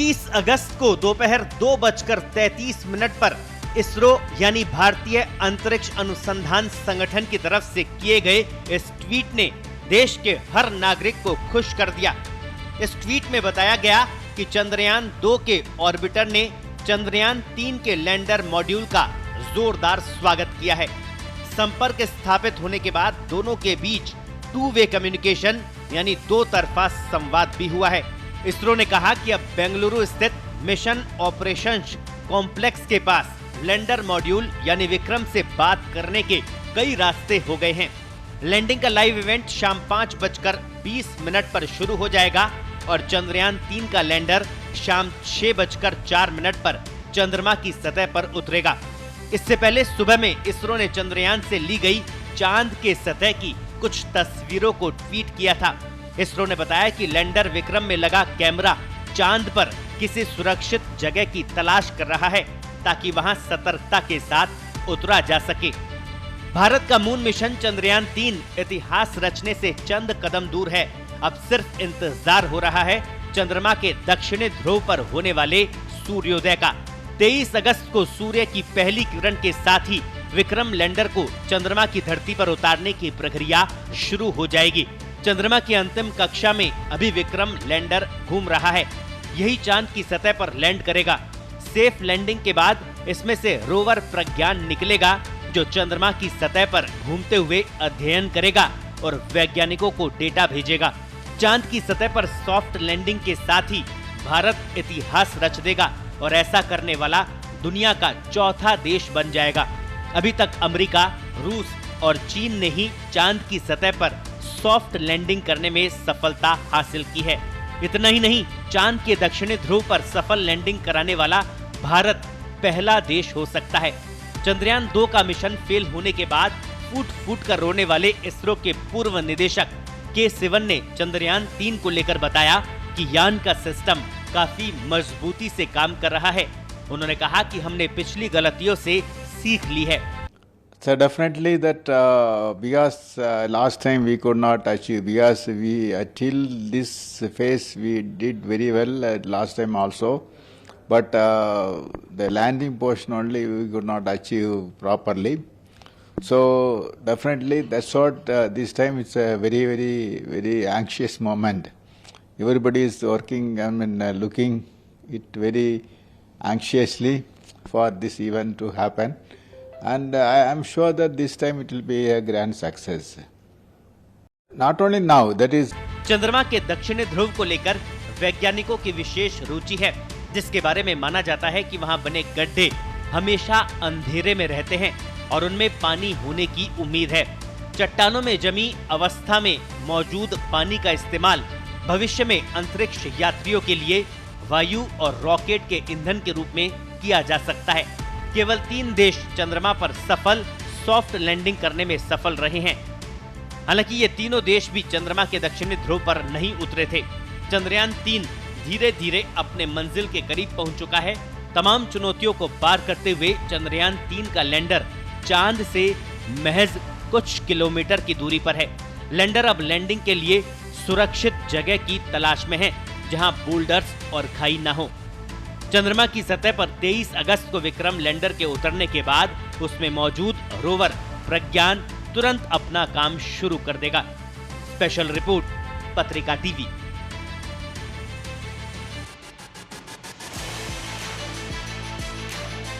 21 अगस्त को दोपहर 2:33 पर इसरो यानी भारतीय अंतरिक्ष अनुसंधान संगठन की तरफ से किए गए इस ट्वीट ने देश के हर नागरिक को खुश कर दिया। इस ट्वीट में बताया गया कि चंद्रयान 2 के ऑर्बिटर ने चंद्रयान 3 के लैंडर मॉड्यूल का जोरदार स्वागत किया है। संपर्क स्थापित होने के बाद दोनों के बीच टू वे कम्युनिकेशन यानी दो तरफा संवाद भी हुआ है। इसरो ने कहा कि अब बेंगलुरु स्थित मिशन ऑपरेशंस कॉम्प्लेक्स के पास लैंडर मॉड्यूल यानी विक्रम से बात करने के कई रास्ते हो गए हैं। लैंडिंग का लाइव इवेंट शाम 5:20 पर शुरू हो जाएगा और चंद्रयान 3 का लैंडर शाम 6:04 पर चंद्रमा की सतह पर उतरेगा। इससे पहले सुबह में इसरो ने चंद्रयान से ली गई चांद के सतह की कुछ तस्वीरों को ट्वीट किया था। इसरो ने बताया कि लैंडर विक्रम में लगा कैमरा चांद पर किसी सुरक्षित जगह की तलाश कर रहा है ताकि वहां सतर्कता के साथ उतरा जा सके। भारत का मून मिशन चंद्रयान 3 इतिहास रचने से चंद कदम दूर है। अब सिर्फ इंतजार हो रहा है चंद्रमा के दक्षिणी ध्रुव पर होने वाले सूर्योदय का। 23 अगस्त को सूर्य की पहली किरण के साथ ही विक्रम लैंडर को चंद्रमा की धरती पर उतारने की प्रक्रिया शुरू हो जाएगी। चंद्रमा की अंतिम कक्षा में अभी विक्रम लैंडर घूम रहा है। यही चांद की सतह पर लैंड करेगा। सेफ लैंडिंग के बाद इसमें से रोवर प्रज्ञान निकलेगा जो चंद्रमा की सतह पर घूमते हुए अध्ययन करेगा और वैज्ञानिकों को डेटा भेजेगा। चांद की सतह पर सॉफ्ट लैंडिंग के साथ ही भारत इतिहास रच देगा और ऐसा करने वाला दुनिया का चौथा देश बन जाएगा। अभी तक अमेरिका, रूस और चीन ने ही चांद की सतह पर सॉफ्ट लैंडिंग करने में सफलता हासिल की है। इतना ही नहीं, चांद के दक्षिणी ध्रुव पर सफल लैंडिंग कराने वाला भारत पहला देश हो सकता है। चंद्रयान 2 का मिशन फेल होने के बाद फूट फूट कर रोने वाले इसरो के पूर्व निदेशक के सिवन ने चंद्रयान 3 को लेकर बताया कि यान का सिस्टम काफी मजबूती से काम कर रहा है। उन्होंने कहा कि हमने पिछली गलतियों से सीख ली है। So definitely that because last time we could not achieve because we till this phase we did very well last time also, but the landing portion only we could not achieve properly. So definitely that's what this time it's a very anxious moment. Everybody is working, I mean looking it very anxiously for this event to happen. And I am sure that this time it will be a grand success. Not only now, that is. चंद्रमा के दक्षिणी ध्रुव को लेकर वैज्ञानिकों की विशेष रुचि है, जिसके बारे में माना जाता है कि वहां बने गड्ढे हमेशा अंधेरे में रहते हैं और उनमें पानी होने की उम्मीद है। चट्टानों में जमी अवस्था में मौजूद पानी का इस्तेमाल भविष्य में अंतरिक्ष यात्रियों के लिए वायु और रॉकेट के ईंधन के रूप में किया जा सकता है। केवल 3 देश चंद्रमा पर सफल सॉफ्ट लैंडिंग करने में सफल रहे हैं। हालांकि ये तीनों देश भी चंद्रमा के दक्षिणी ध्रुव पर नहीं उतरे थे। चंद्रयान 3 धीरे धीरे अपने मंजिल के करीब पहुंच चुका है। तमाम चुनौतियों को पार करते हुए चंद्रयान 3 का लैंडर चांद से महज कुछ किलोमीटर की दूरी पर है। लैंडर अब लैंडिंग के लिए सुरक्षित जगह की तलाश में है जहां बोल्डर्स और खाई न हो। चंद्रमा की सतह पर 23 अगस्त को विक्रम लैंडर के उतरने के बाद उसमें मौजूद रोवर प्रज्ञान तुरंत अपना काम शुरू कर देगा। स्पेशल रिपोर्ट, पत्रिका टीवी।